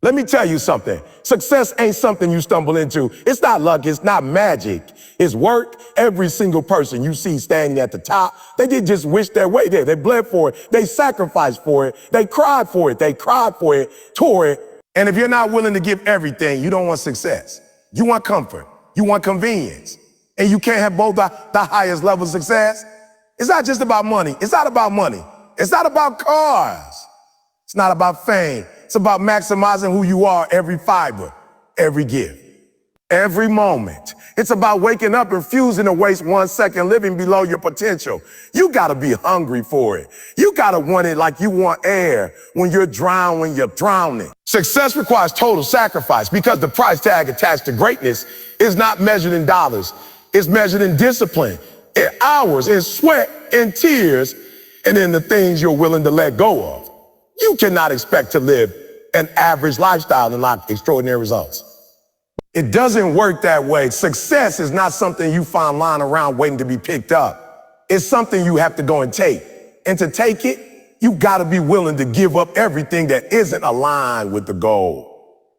Let me tell you something. Success ain't something you stumble into. It's not luck. It's not magic. It's work. Every single person you see standing at the top, they didn't just wish their way there. They bled for it. They sacrificed for it. They cried for it. They cried for it, tore it. And if you're not willing to give everything, you don't want success. You want comfort. You want convenience. And you can't have both the highest level of success. It's not just about money. It's not about money. It's not about cars. It's not about fame. It's about maximizing who you are, every fiber, every gift, every moment. It's about waking up and refusing to waste 1 second living below your potential. You gotta be hungry for it. You gotta want it like you want air when you're drowning. Success requires total sacrifice because the price tag attached to greatness is not measured in dollars. It's measured in discipline, in hours, in sweat, in tears, and in the things you're willing to let go of. You cannot expect to live an average lifestyle and not extraordinary results. It doesn't work that way. Success is not something you find lying around waiting to be picked up. It's something you have to go and take. And to take it, you gotta be willing to give up everything that isn't aligned with the goal.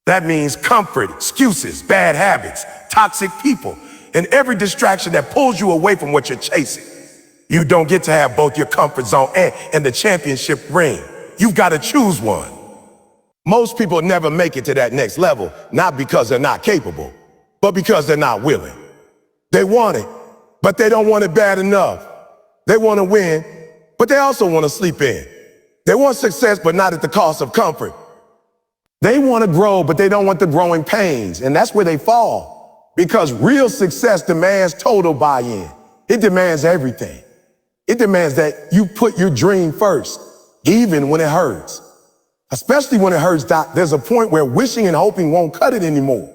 That means comfort, excuses, bad habits, toxic people, and every distraction that pulls you away from what you're chasing. You don't get to have both your comfort zone and the championship ring. You've got to choose one. Most people never make it to that next level, not because they're not capable, but because they're not willing. They want it, but they don't want it bad enough. They want to win, but they also want to sleep in. They want success, but not at the cost of comfort. They want to grow, but they don't want the growing pains, and that's where they fall. Because real success demands total buy-in. It demands everything. It demands that you put your dream first, even when it hurts. Especially when it hurts, Doc, there's a point where wishing and hoping won't cut it anymore.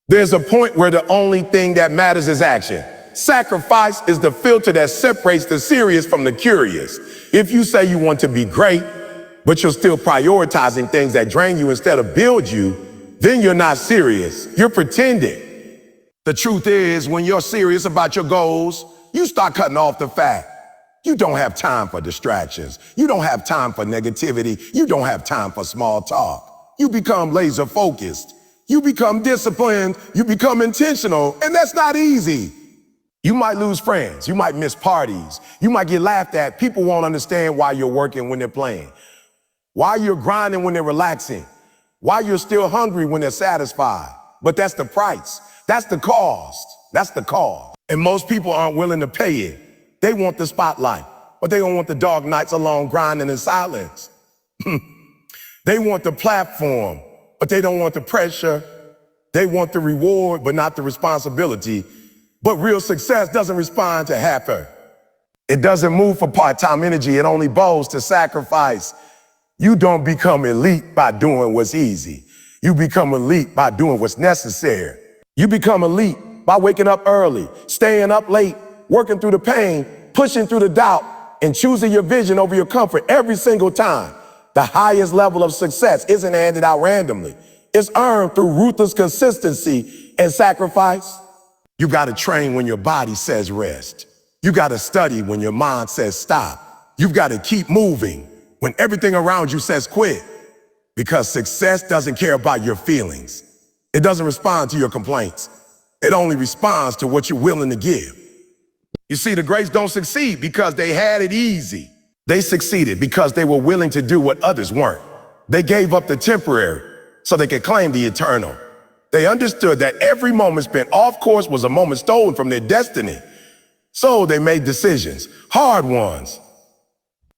There's a point where the only thing that matters is action. Sacrifice is the filter that separates the serious from the curious. If you say you want to be great, but you're still prioritizing things that drain you instead of build you, then you're not serious. You're pretending. The truth is, when you're serious about your goals, you start cutting off the fat. You don't have time for distractions. You don't have time for negativity. You don't have time for small talk. You become laser focused. You become disciplined. You become intentional. And that's not easy. You might lose friends. You might miss parties. You might get laughed at. People won't understand why you're working when they're playing, why you're grinding when they're relaxing, why you're still hungry when they're satisfied. But that's the price. That's the cost. That's the cost. And most people aren't willing to pay it. They want the spotlight, but they don't want the dark nights alone grinding in silence. They want the platform, but they don't want the pressure. They want the reward, but not the responsibility. But real success doesn't respond to effort. It doesn't move for part-time energy. It only bows to sacrifice. You don't become elite by doing what's easy. You become elite by doing what's necessary. You become elite by waking up early, staying up late, working through the pain, pushing through the doubt, and choosing your vision over your comfort every single time. The highest level of success isn't handed out randomly. It's earned through ruthless consistency and sacrifice. You gotta train when your body says rest. You gotta study when your mind says stop. You've gotta keep moving when everything around you says quit. Because success doesn't care about your feelings. It doesn't respond to your complaints. It only responds to what you're willing to give. You see, the greats don't succeed because they had it easy. They succeeded because they were willing to do what others weren't. They gave up the temporary so they could claim the eternal. They understood that every moment spent off course was a moment stolen from their destiny. So they made decisions, hard ones.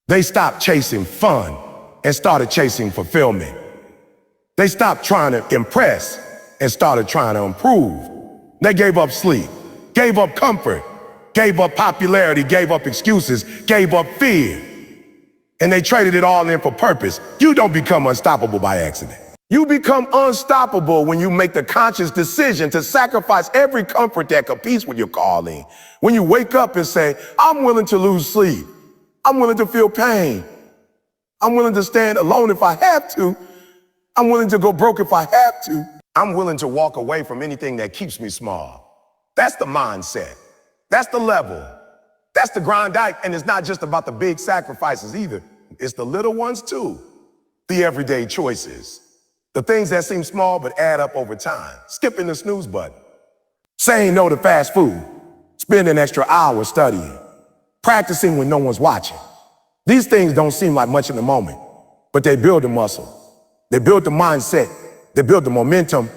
They stopped chasing fun and started chasing fulfillment. They stopped trying to impress and started trying to improve. They gave up sleep, gave up comfort, gave up popularity, gave up excuses, gave up fear. And they traded it all in for purpose. You don't become unstoppable by accident. You become unstoppable when you make the conscious decision to sacrifice every comfort that competes with your calling. When you wake up and say, I'm willing to lose sleep. I'm willing to feel pain. I'm willing to stand alone if I have to. I'm willing to go broke if I have to. I'm willing to walk away from anything that keeps me small. That's the mindset. That's the level. That's the grind out. And it's not just about the big sacrifices either. It's the little ones too. The everyday choices. The things that seem small but add up over time. Skipping the snooze button. Saying no to fast food. Spending extra hours studying. Practicing when no one's watching. These things don't seem like much in the moment, but they build the muscle. They build the mindset. They build the momentum.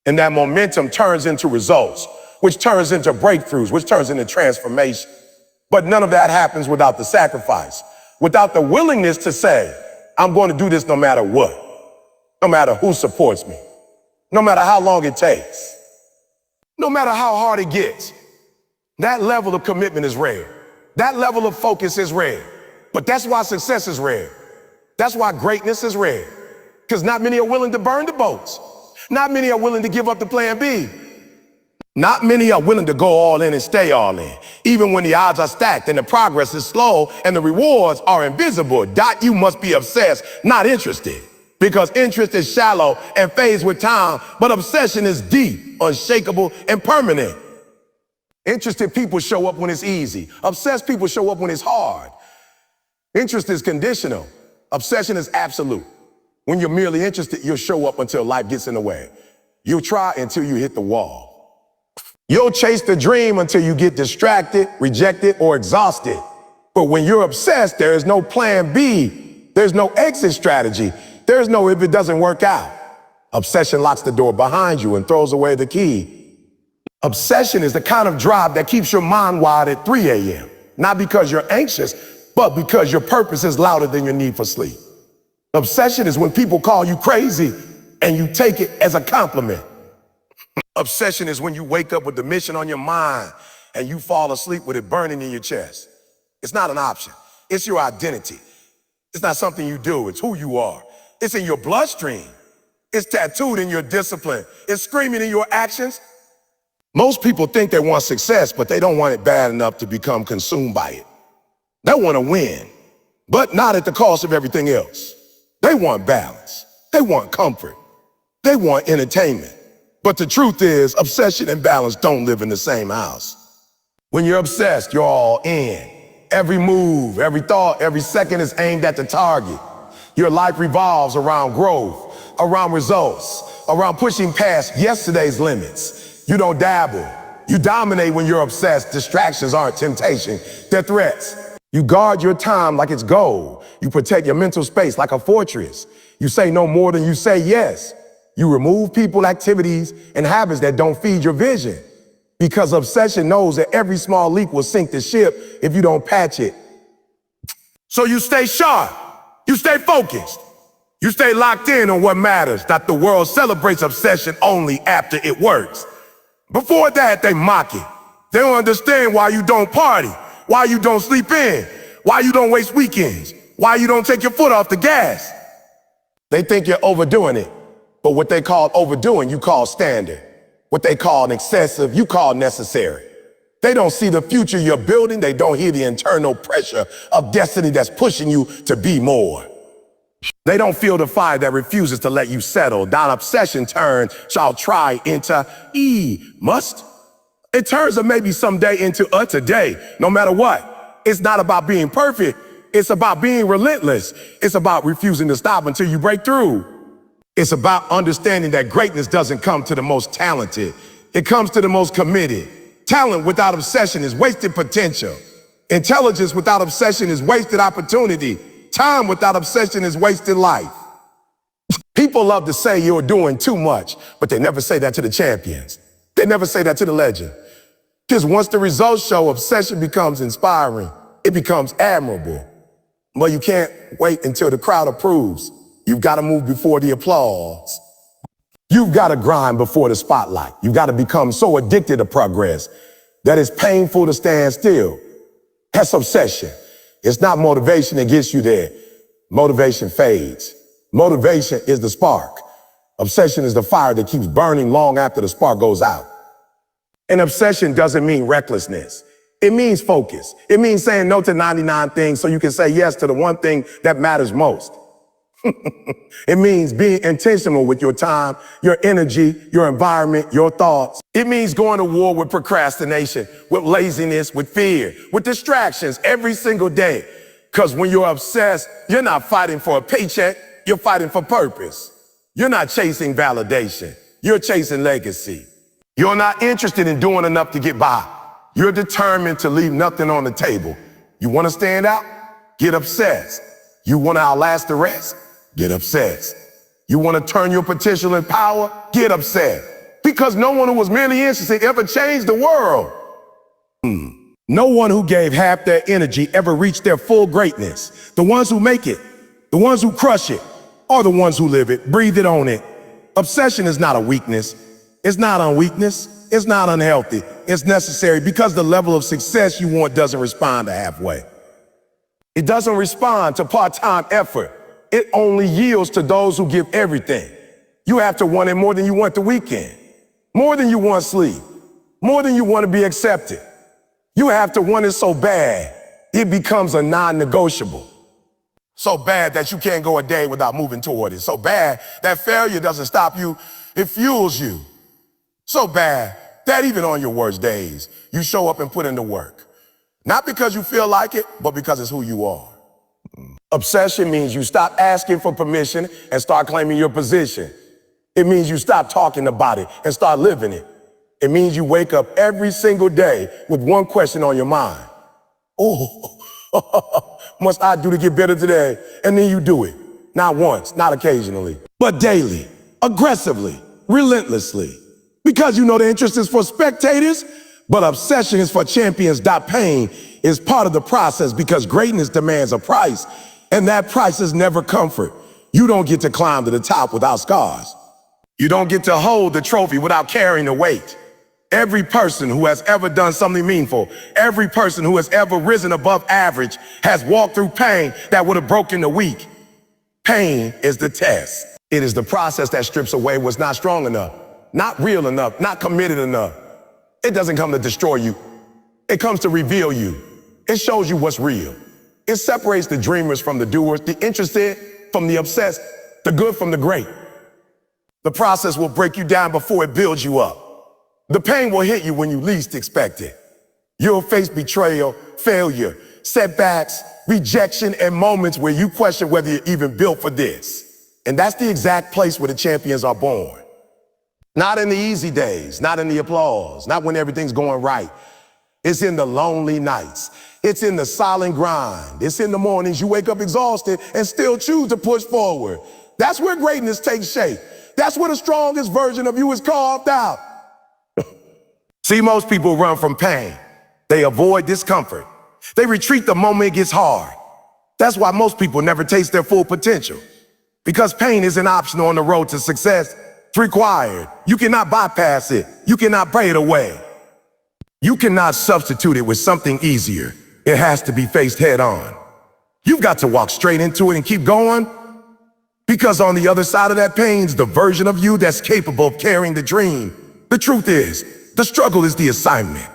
And that momentum turns into results, which turns into breakthroughs, which turns into transformation. But none of that happens without the sacrifice, without the willingness to say, I'm going to do this no matter what, no matter who supports me, no matter how long it takes, no matter how hard it gets. That level of commitment is rare. That level of focus is rare. But that's why success is rare. That's why greatness is rare. Because not many are willing to burn the boats. Not many are willing to give up the plan B. Not many are willing to go all in and stay all in, even when the odds are stacked and the progress is slow and the rewards are invisible. You must be obsessed, not interested. Because interest is shallow and fades with time, but obsession is deep, unshakable, and permanent. Interested people show up when it's easy. Obsessed people show up when it's hard. Interest is conditional. Obsession is absolute. When you're merely interested, you'll show up until life gets in the way. You'll try until you hit the wall. You'll chase the dream until you get distracted, rejected, or exhausted. But when you're obsessed, there is no plan B. There's no exit strategy. There's no if it doesn't work out. Obsession locks the door behind you and throws away the key. Obsession is the kind of drive that keeps your mind wide at 3 a.m. Not because you're anxious, but because your purpose is louder than your need for sleep. Obsession is when people call you crazy and you take it as a compliment. Obsession is when you wake up with the mission on your mind and you fall asleep with it burning in your chest. It's not an option. It's your identity. It's not something you do. It's who you are. It's in your bloodstream. It's tattooed in your discipline. It's screaming in your actions. Most people think they want success, but they don't want it bad enough to become consumed by it. They want to win, but not at the cost of everything else. They want balance. They want comfort. They want entertainment. But the truth is, obsession and balance don't live in the same house. When you're obsessed, you're all in. Every move, every thought, every second is aimed at the target. Your life revolves around growth, around results, around pushing past yesterday's limits. You don't dabble. You dominate when you're obsessed. Distractions aren't temptation, they're threats. You guard your time like it's gold. You protect your mental space like a fortress. You say no more than you say yes. You remove people, activities, and habits that don't feed your vision. Because obsession knows that every small leak will sink the ship if you don't patch it. So you stay sharp. You stay focused. You stay locked in on what matters. That the world celebrates obsession only after it works. Before that, they mock it. They don't understand why you don't party, why you don't sleep in, why you don't waste weekends, why you don't take your foot off the gas. They think you're overdoing it. But what they call overdoing, you call standard. What they call excessive, you call necessary. They don't see the future you're building. They don't hear the internal pressure of destiny that's pushing you to be more. They don't feel the fire that refuses to let you settle. That obsession turns shall try into must. It turns a maybe someday into a today, no matter what. It's not about being perfect. It's about being relentless. It's about refusing to stop until you break through. It's about understanding that greatness doesn't come to the most talented. It comes to the most committed. Talent without obsession is wasted potential. Intelligence without obsession is wasted opportunity. Time without obsession is wasted life. People love to say you're doing too much, but they never say that to the champions. They never say that to the legend. Because once the results show, obsession becomes inspiring. It becomes admirable. But you can't wait until the crowd approves. You've got to move before the applause. You've got to grind before the spotlight. You've got to become so addicted to progress that it's painful to stand still. That's obsession. It's not motivation that gets you there. Motivation fades. Motivation is the spark. Obsession is the fire that keeps burning long after the spark goes out. And obsession doesn't mean recklessness. It means focus. It means saying no to 99 things so you can say yes to the one thing that matters most. It means being intentional with your time, your energy, your environment, your thoughts. It means going to war with procrastination, with laziness, with fear, with distractions every single day. Because when you're obsessed, you're not fighting for a paycheck, you're fighting for purpose. You're not chasing validation. You're chasing legacy. You're not interested in doing enough to get by. You're determined to leave nothing on the table. You want to stand out? Get obsessed. You want to outlast the rest? Get obsessed. You want to turn your potential in power? Get obsessed. Because no one who was merely interested ever changed the world. No one who gave half their energy ever reached their full greatness. The ones who make it, the ones who crush it, are the ones who live it, breathe it, own it. Obsession is not a weakness. It's not a weakness. It's not unhealthy. It's necessary because the level of success you want doesn't respond to halfway. It doesn't respond to part-time effort. It only yields to those who give everything. You have to want it more than you want the weekend, more than you want sleep, more than you want to be accepted. You have to want it so bad, it becomes a non-negotiable. So bad that you can't go a day without moving toward it. So bad that failure doesn't stop you, it fuels you. So bad that even on your worst days, you show up and put in the work. Not because you feel like it, but because it's who you are. Obsession means you stop asking for permission and start claiming your position. It means you stop talking about it and start living it. It means you wake up every single day with one question on your mind. Oh, must I do to get better today? And then you do it. Not once, not occasionally, but daily, aggressively, relentlessly. Because you know the interest is for spectators, but obsession is for champions. Pain is part of the process because greatness demands a price, and that price is never comfort. You don't get to climb to the top without scars. You don't get to hold the trophy without carrying the weight. Every person who has ever done something meaningful, every person who has ever risen above average has walked through pain that would have broken the weak. Pain is the test. It is the process that strips away what's not strong enough, not real enough, not committed enough. It doesn't come to destroy you. It comes to reveal you. It shows you what's real. It separates the dreamers from the doers, the interested from the obsessed, the good from the great. The process will break you down before it builds you up. The pain will hit you when you least expect it. You'll face betrayal, failure, setbacks, rejection, and moments where you question whether you're even built for this. And that's the exact place where the champions are born. Not in the easy days, not in the applause, not when everything's going right. It's in the lonely nights. It's in the silent grind. It's in the mornings you wake up exhausted and still choose to push forward. That's where greatness takes shape. That's where the strongest version of you is carved out. See, most people run from pain. They avoid discomfort. They retreat the moment it gets hard. That's why most people never taste their full potential. Because pain isn't optional on the road to success. It's required. You cannot bypass it. You cannot pray it away. You cannot substitute it with something easier. It has to be faced head on. You've got to walk straight into it and keep going. Because on the other side of that pain's the version of you that's capable of carrying the dream. The truth is, the struggle is the assignment.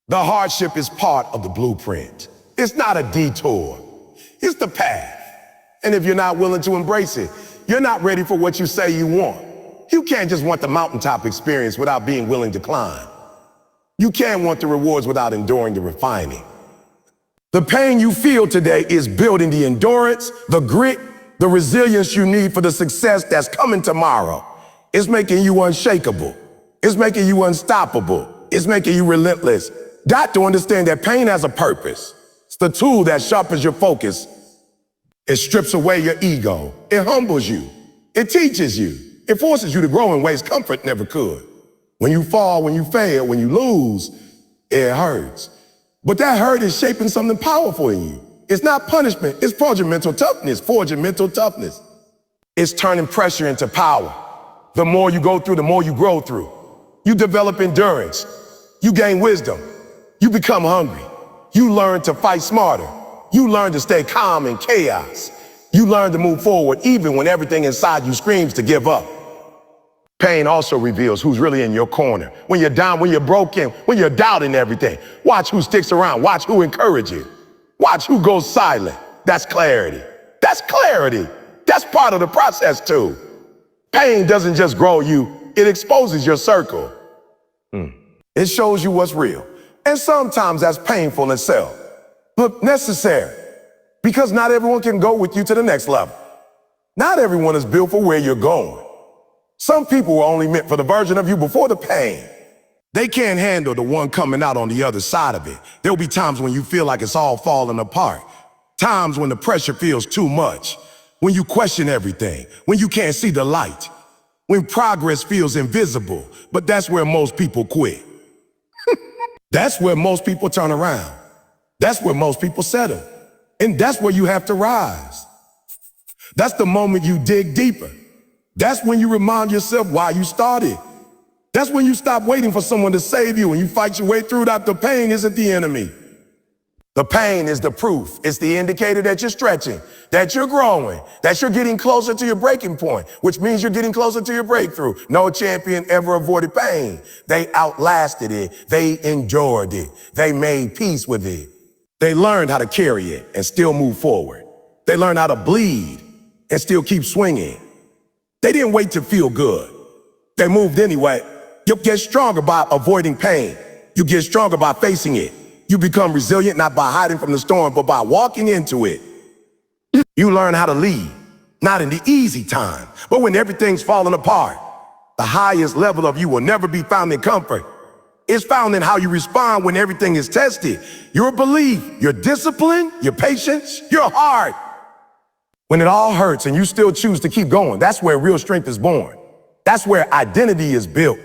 The hardship is part of the blueprint. It's not a detour. It's the path. And if you're not willing to embrace it, you're not ready for what you say you want. You can't just want the mountaintop experience without being willing to climb. You can't want the rewards without enduring the refining. The pain you feel today is building the endurance, the grit, the resilience you need for the success that's coming tomorrow. It's making you unshakable. It's making you unstoppable. It's making you relentless. Got to understand that pain has a purpose. It's the tool that sharpens your focus. It strips away your ego. It humbles you. It teaches you. It forces you to grow in ways comfort never could. When you fall, when you fail, when you lose, it hurts. But that hurt is shaping something powerful in you. It's not punishment. It's forging mental toughness. It's turning pressure into power. The more you go through, the more you grow through. You develop endurance. You gain wisdom. You become hungry. You learn to fight smarter. You learn to stay calm in chaos. You learn to move forward even when everything inside you screams to give up. Pain also reveals who's really in your corner. When you're down, when you're broken, when you're doubting everything. Watch who sticks around. Watch who encourages you. Watch who goes silent. That's clarity. That's clarity. That's part of the process too. Pain doesn't just grow you, it exposes your circle. It shows you what's real. And sometimes that's painful itself, but necessary. Because not everyone can go with you to the next level. Not everyone is built for where you're going. Some people were only meant for the version of you before the pain. They can't handle the one coming out on the other side of it. There'll be times when you feel like it's all falling apart. Times when the pressure feels too much. When you question everything. When you can't see the light. When progress feels invisible. But that's where most people quit. That's where most people turn around. That's where most people settle. And that's where you have to rise. That's the moment you dig deeper. That's when you remind yourself why you started. That's when you stop waiting for someone to save you and you fight your way through that the pain isn't the enemy. The pain is the proof. It's the indicator that you're stretching, that you're growing, that you're getting closer to your breaking point, which means you're getting closer to your breakthrough. No champion ever avoided pain. They outlasted it. They endured it. They made peace with it. They learned how to carry it and still move forward. They learned how to bleed and still keep swinging. They didn't wait to feel good. They moved anyway. You get stronger by avoiding pain. You get stronger by facing it. You become resilient not by hiding from the storm, but by walking into it. You learn how to lead, not in the easy time, but when everything's falling apart. The highest level of you will never be found in comfort. It's found in how you respond when everything is tested. Your belief, your discipline, your patience, your heart. When it all hurts and you still choose to keep going, that's where real strength is born. That's where identity is built.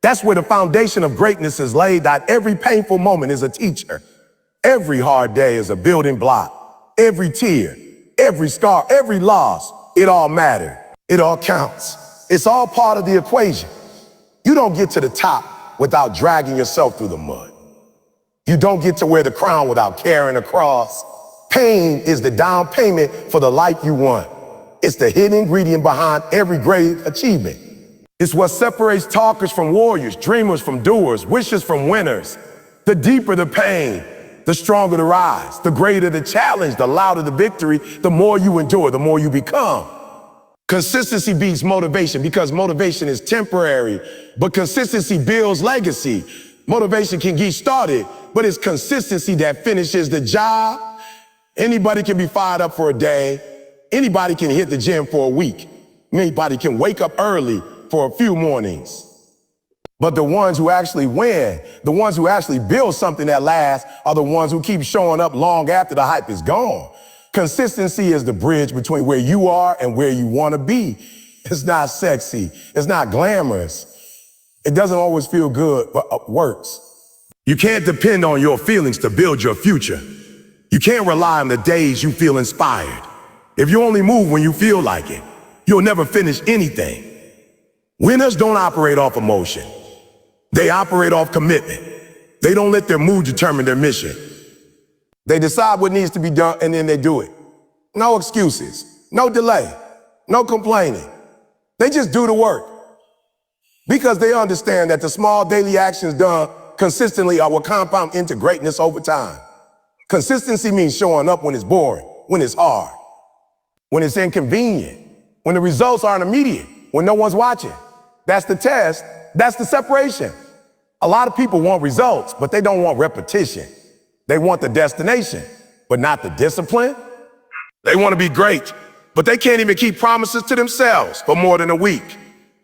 That's where the foundation of greatness is laid. That every painful moment is a teacher. Every hard day is a building block. Every tear, every scar, every loss, it all mattered. It all counts. It's all part of the equation. You don't get to the top without dragging yourself through the mud. You don't get to wear the crown without carrying a cross. Pain is the down payment for the life you want. It's the hidden ingredient behind every great achievement. It's what separates talkers from warriors, dreamers from doers, wishers from winners. The deeper the pain, the stronger the rise, the greater the challenge, the louder the victory, the more you endure, the more you become. Consistency beats motivation because motivation is temporary, but consistency builds legacy. Motivation can get started, but it's consistency that finishes the job. Anybody can be fired up for a day. Anybody can hit the gym for a week. Anybody can wake up early for a few mornings. But the ones who actually win, the ones who actually build something that lasts, are the ones who keep showing up long after the hype is gone. Consistency is the bridge between where you are and where you want to be. It's not sexy. It's not glamorous. It doesn't always feel good, but it works. You can't depend on your feelings to build your future. You can't rely on the days you feel inspired. If you only move when you feel like it, you'll never finish anything. Winners don't operate off emotion. They operate off commitment. They don't let their mood determine their mission. They decide what needs to be done and then they do it. No excuses, no delay, no complaining. They just do the work. Because they understand that the small daily actions done consistently are what compound into greatness over time. Consistency means showing up when it's boring, when it's hard, when it's inconvenient, when the results aren't immediate, when no one's watching. That's the test. That's the separation. A lot of people want results, but they don't want repetition. They want the destination, but not the discipline. They want to be great, but they can't even keep promises to themselves for more than a week.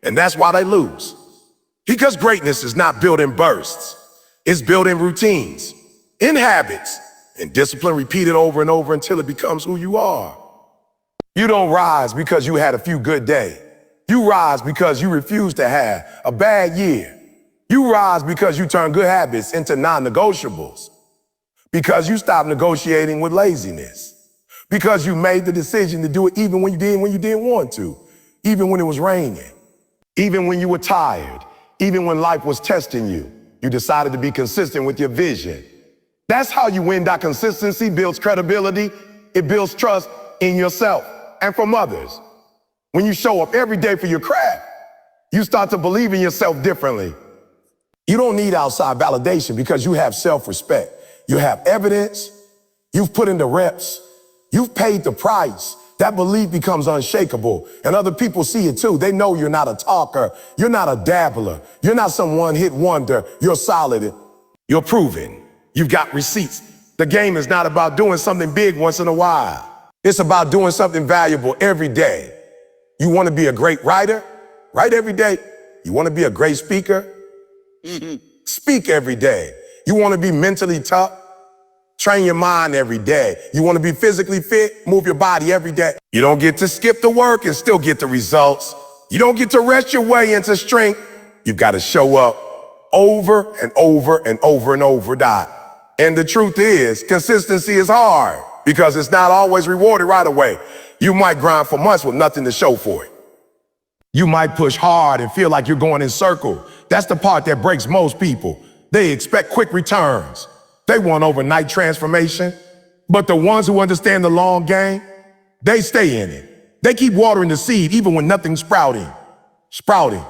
And that's why they lose. Because greatness is not built in bursts. It's built in routines, in habits, and discipline repeated over and over until it becomes who you are. You don't rise because you had a few good days. You rise because you refuse to have a bad year. You rise because you turn good habits into non-negotiables. Because you stop negotiating with laziness. Because you made the decision to do it even when you didn't want to. Even when it was raining. Even when you were tired. Even when life was testing you. You decided to be consistent with your vision. That's how you win. That consistency builds credibility. It builds trust in yourself and from others. When you show up every day for your craft, you start to believe in yourself differently. You don't need outside validation because you have self-respect. You have evidence. You've put in the reps. You've paid the price. That belief becomes unshakable. And other people see it too. They know you're not a talker. You're not a dabbler. You're not some one-hit wonder. You're solid. You're proven. You've got receipts. The game is not about doing something big once in a while. It's about doing something valuable every day. You want to be a great writer? Write every day. You want to be a great speaker? Speak every day. You want to be mentally tough? Train your mind every day. You want to be physically fit? Move your body every day. You don't get to skip the work and still get the results. You don't get to rest your way into strength. You've got to show up over and over and over and over, Doc. And the truth is, consistency is hard because it's not always rewarded right away. You might grind for months with nothing to show for it. You might push hard and feel like you're going in circles. That's the part that breaks most people. They expect quick returns. They want overnight transformation. But the ones who understand the long game, they stay in it. They keep watering the seed even when nothing's sprouting.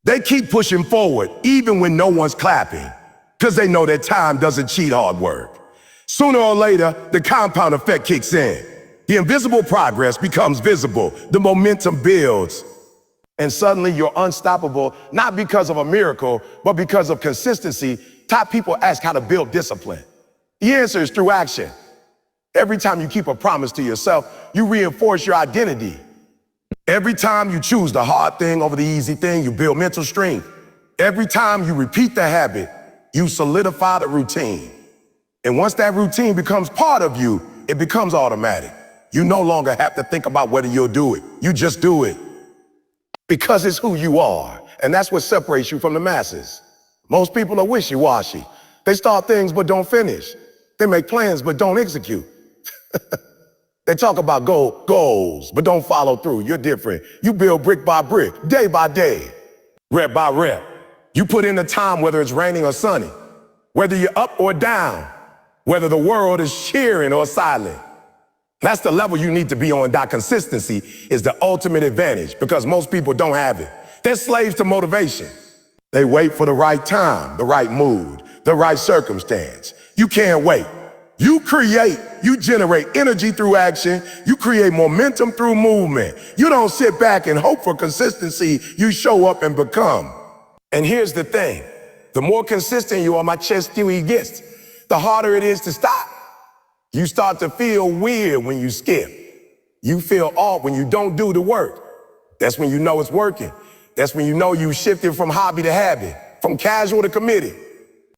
They keep pushing forward even when no one's clapping because they know that time doesn't cheat hard work. Sooner or later, the compound effect kicks in. The invisible progress becomes visible. The momentum builds. And suddenly you're unstoppable, not because of a miracle, but because of consistency. Top people ask how to build discipline. The answer is through action. Every time you keep a promise to yourself, you reinforce your identity. Every time you choose the hard thing over the easy thing, you build mental strength. Every time you repeat the habit, you solidify the routine. And once that routine becomes part of you, it becomes automatic. You no longer have to think about whether you'll do it. You just do it. Because it's who you are. And that's what separates you from the masses. Most people are wishy-washy. They start things but don't finish. They make plans but don't execute. They talk about goals but don't follow through. You're different. You build brick by brick, day by day, rep by rep. You put in the time whether it's raining or sunny, whether you're up or down, whether the world is cheering or silent. That's the level you need to be on. That consistency is the ultimate advantage because most people don't have it. They're slaves to motivation. They wait for the right time, the right mood, the right circumstance. You can't wait. You create, you generate energy through action. You create momentum through movement. You don't sit back and hope for consistency. You show up and become. And here's the thing. The more consistent you are, my chest theory gets, the harder it is to stop. You start to feel weird when you skip. You feel off when you don't do the work. That's when you know it's working. That's when you know you shifted from hobby to habit, from casual to committed,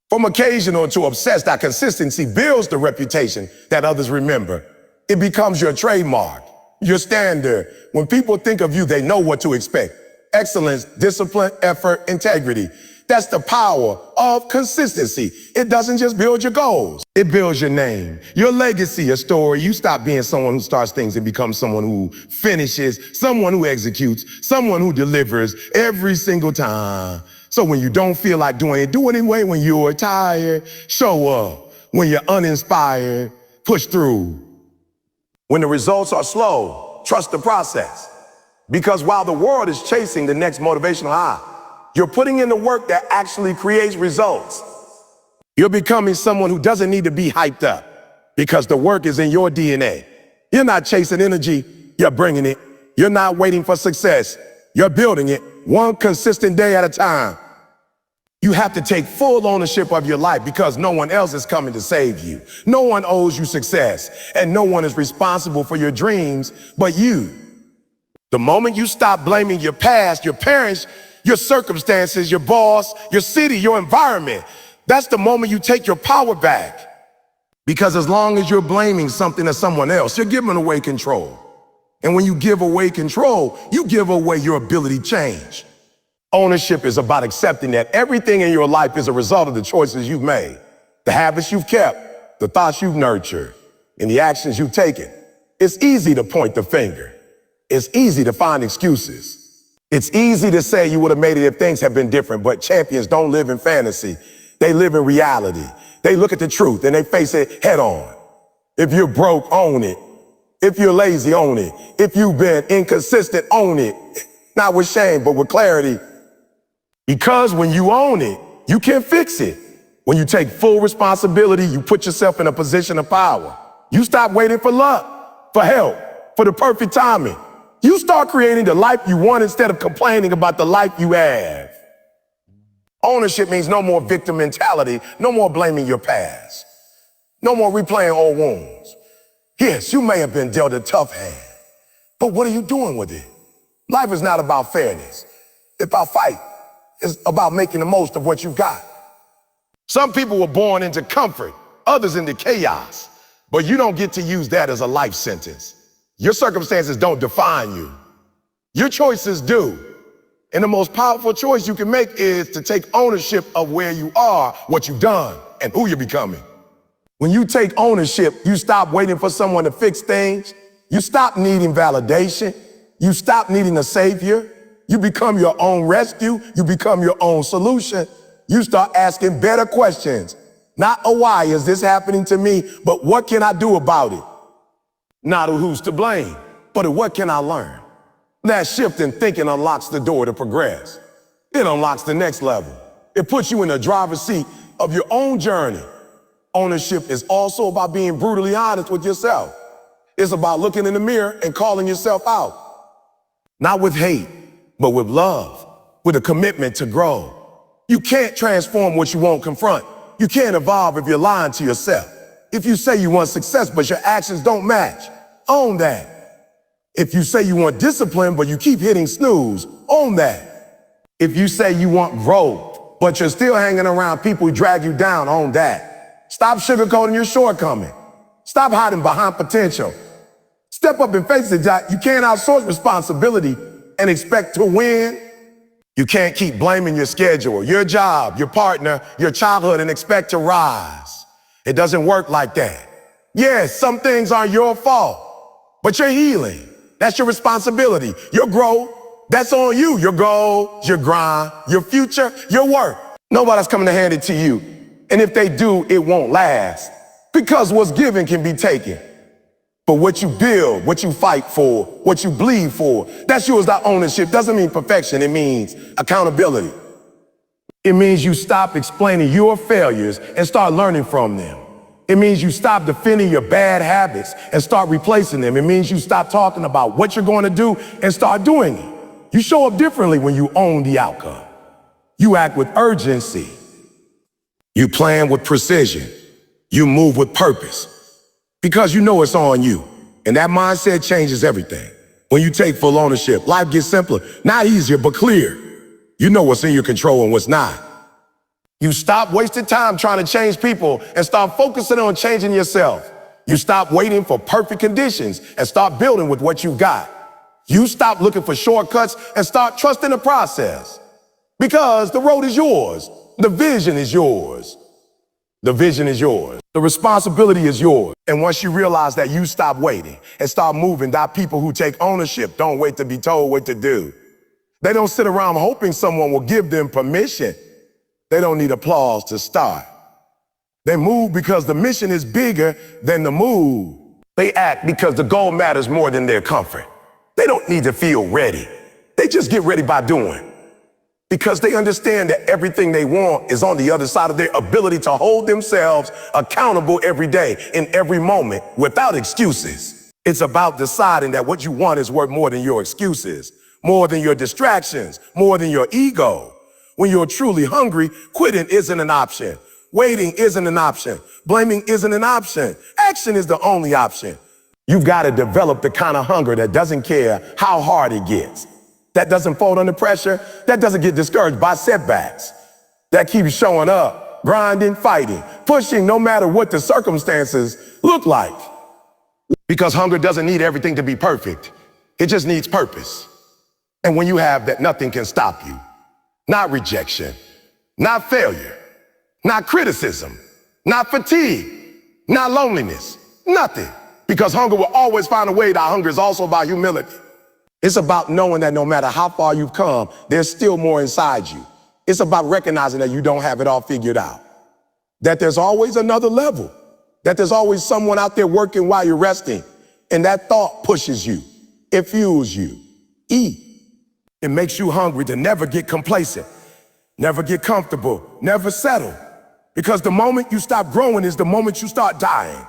from occasional to obsessed. That consistency builds the reputation that others remember. It becomes your trademark, your standard. When people think of you, they know what to expect. Excellence, discipline, effort, integrity. That's the power of consistency. It doesn't just build your goals. It builds your name, your legacy, your story. You stop being someone who starts things and become someone who finishes, someone who executes, someone who delivers every single time. So when you don't feel like doing it, do it anyway. When you're tired, show up. When you're uninspired, push through. When the results are slow, trust the process. Because while the world is chasing the next motivational high, you're putting in the work that actually creates results. You're becoming someone who doesn't need to be hyped up because the work is in your DNA. You're not chasing energy, you're bringing it. You're not waiting for success, you're building it one consistent day at a time. You have to take full ownership of your life because no one else is coming to save you. No one owes you success and no one is responsible for your dreams but you. The moment you stop blaming your past, your parents, your circumstances, your boss, your city, your environment, that's the moment you take your power back. Because as long as you're blaming something or someone else, you're giving away control. And when you give away control, you give away your ability to change. Ownership is about accepting that everything in your life is a result of the choices you've made, the habits you've kept, the thoughts you've nurtured, and the actions you've taken. It's easy to point the finger. It's easy to find excuses. It's easy to say you would have made it if things had been different, but champions don't live in fantasy. They live in reality. They look at the truth and they face it head on. If you're broke, own it. If you're lazy, own it. If you've been inconsistent, own it. Not with shame, but with clarity. Because when you own it, you can fix it. When you take full responsibility, you put yourself in a position of power. You stop waiting for luck, for help, for the perfect timing. You start creating the life you want instead of complaining about the life you have. Ownership means no more victim mentality, no more blaming your past, no more replaying old wounds. Yes, you may have been dealt a tough hand, but what are you doing with it? Life is not about fairness. It's about fight. It's about making the most of what you got. Some people were born into comfort, others into chaos, but you don't get to use that as a life sentence. Your circumstances don't define you. Your choices do. And the most powerful choice you can make is to take ownership of where you are, what you've done, and who you're becoming. When you take ownership, you stop waiting for someone to fix things. You stop needing validation. You stop needing a savior. You become your own rescue. You become your own solution. You start asking better questions. Not a why is this happening to me, but what can I do about it? Not a who's to blame, but a what can I learn? That shift in thinking unlocks the door to progress. It unlocks the next level. It puts you in the driver's seat of your own journey. Ownership is also about being brutally honest with yourself. It's about looking in the mirror and calling yourself out. Not with hate, but with love, with a commitment to grow. You can't transform what you won't confront. You can't evolve if you're lying to yourself. If you say you want success, but your actions don't match, own that. If you say you want discipline, but you keep hitting snooze, own that. If you say you want growth, but you're still hanging around people who drag you down, own that. Stop sugarcoating your shortcoming. Stop hiding behind potential. Step up and face it, Jack. You can't outsource responsibility and expect to win. You can't keep blaming your schedule, your job, your partner, your childhood, and expect to rise. It doesn't work like that. Yes, some things are your fault, but you're healing. That's your responsibility. Your growth, that's on you. Your goals, your grind, your future, your work. Nobody's coming to hand it to you. And if they do, it won't last. Because what's given can be taken. But what you build, what you fight for, what you bleed for, that's yours. That ownership doesn't mean perfection. It means accountability. It means you stop explaining your failures and start learning from them. It means you stop defending your bad habits and start replacing them. It means you stop talking about what you're going to do and start doing it. You show up differently when you own the outcome. You act with urgency. You plan with precision. You move with purpose. Because you know it's on you. And that mindset changes everything. When you take full ownership, life gets simpler. Not easier, but clear. You know what's in your control and what's not. You stop wasting time trying to change people and start focusing on changing yourself. You stop waiting for perfect conditions and start building with what you've got. You stop looking for shortcuts and start trusting the process. Because the road is yours. The vision is yours. The vision is yours. The responsibility is yours. And once you realize that, you stop waiting and start moving. That people who take ownership don't wait to be told what to do. They don't sit around hoping someone will give them permission. They don't need applause to start. They move because the mission is bigger than the move. They act because the goal matters more than their comfort. They don't need to feel ready. They just get ready by doing. Because they understand that everything they want is on the other side of their ability to hold themselves accountable every day, in every moment, without excuses. It's about deciding that what you want is worth more than your excuses, more than your distractions, more than your ego. When you're truly hungry, quitting isn't an option. Waiting isn't an option. Blaming isn't an option. Action is the only option. You've got to develop the kind of hunger that doesn't care how hard it gets, that doesn't fold under pressure, that doesn't get discouraged by setbacks, that keeps showing up, grinding, fighting, pushing no matter what the circumstances look like. Because hunger doesn't need everything to be perfect. It just needs purpose. And when you have that, nothing can stop you. Not rejection, not failure, not criticism, not fatigue, not loneliness, nothing. Because hunger will always find a way. That hunger is also about humility. It's about knowing that no matter how far you've come, there's still more inside you. It's about recognizing that you don't have it all figured out, that there's always another level, that there's always someone out there working while you're resting. And that thought pushes you. It fuels you. Eat. It makes you hungry to never get complacent, never get comfortable, never settle. Because the moment you stop growing is the moment you start dying.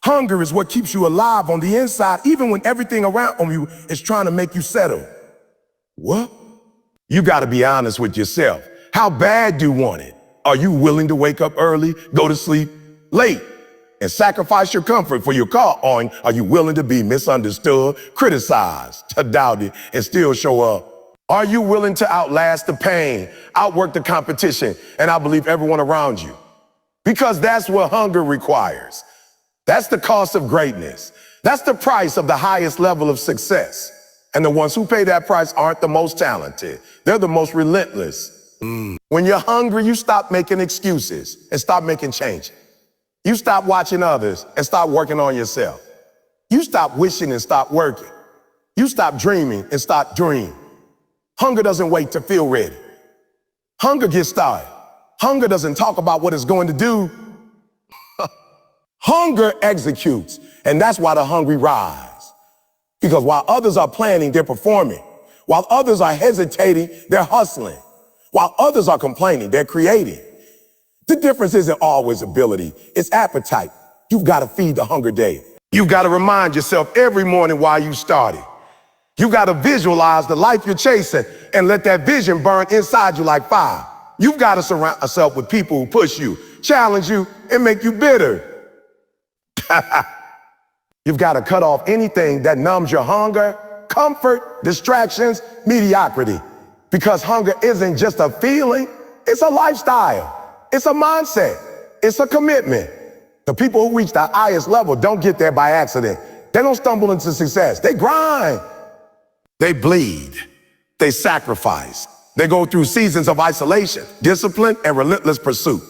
Hunger is what keeps you alive on the inside, even when everything around you is trying to make you settle. What? You got to be honest with yourself. How bad do you want it? Are you willing to wake up early, go to sleep late, and sacrifice your comfort for your calling? Are you willing to be misunderstood, criticized, doubted, and still show up? Are you willing to outlast the pain, outwork the competition, and outbelieve everyone around you? Because that's what hunger requires. That's the cost of greatness. That's the price of the highest level of success. And the ones who pay that price aren't the most talented. They're the most relentless. When you're hungry, you stop making excuses and stop making changes. You stop watching others and stop working on yourself. You stop wishing and stop working. You stop dreaming and stop dreaming. Hunger doesn't wait to feel ready. Hunger gets started. Hunger doesn't talk about what it's going to do. Hunger executes, and that's why the hungry rise. Because while others are planning, they're performing. While others are hesitating, they're hustling. While others are complaining, they're creating. The difference isn't always ability, it's appetite. You've got to feed the hunger daily. You've got to remind yourself every morning why you started. You've got to visualize the life you're chasing and let that vision burn inside you like fire. You've got to surround yourself with people who push you, challenge you, and make you bitter. You've got to cut off anything that numbs your hunger, comfort, distractions, mediocrity. Because hunger isn't just a feeling, it's a lifestyle. It's a mindset. It's a commitment. The people who reach the highest level don't get there by accident. They don't stumble into success. They grind. They bleed. They sacrifice. They go through seasons of isolation, discipline, and relentless pursuit.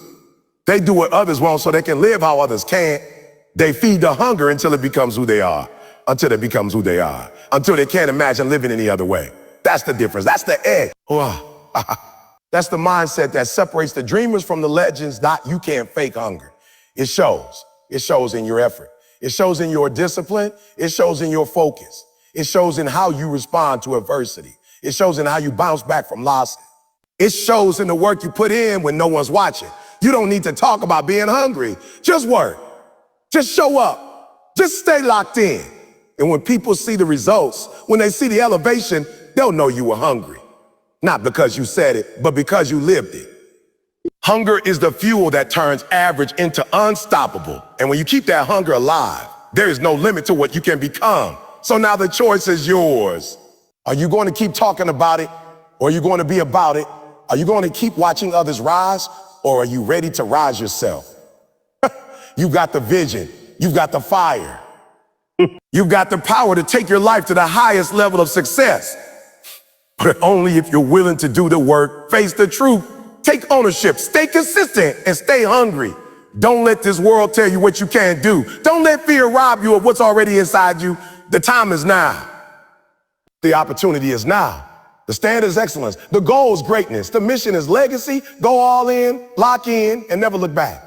They do what others won't so they can live how others can't. They feed the hunger until it becomes who they are, until they can't imagine living any other way. That's the difference. That's the edge. That's the mindset that separates the dreamers from the legends. You can't fake hunger. It shows. It shows in your effort. It shows in your discipline. It shows in your focus. It shows in how you respond to adversity. It shows in how you bounce back from losses. It shows in the work you put in when no one's watching. You don't need to talk about being hungry. Just work. Just show up. Just stay locked in. And when people see the results, when they see the elevation, they'll know you were hungry. Not because you said it, but because you lived it. Hunger is the fuel that turns average into unstoppable. And when you keep that hunger alive, there is no limit to what you can become. So now the choice is yours. Are you going to keep talking about it, or are you going to be about it? Are you going to keep watching others rise, or are you ready to rise yourself? You've got the vision. You've got the fire. You've got the power to take your life to the highest level of success. But only if you're willing to do the work, face the truth, take ownership, stay consistent, and stay hungry. Don't let this world tell you what you can't do. Don't let fear rob you of what's already inside you. The time is now. The opportunity is now. The standard is excellence. The goal is greatness. The mission is legacy. Go all in, lock in, and never look back.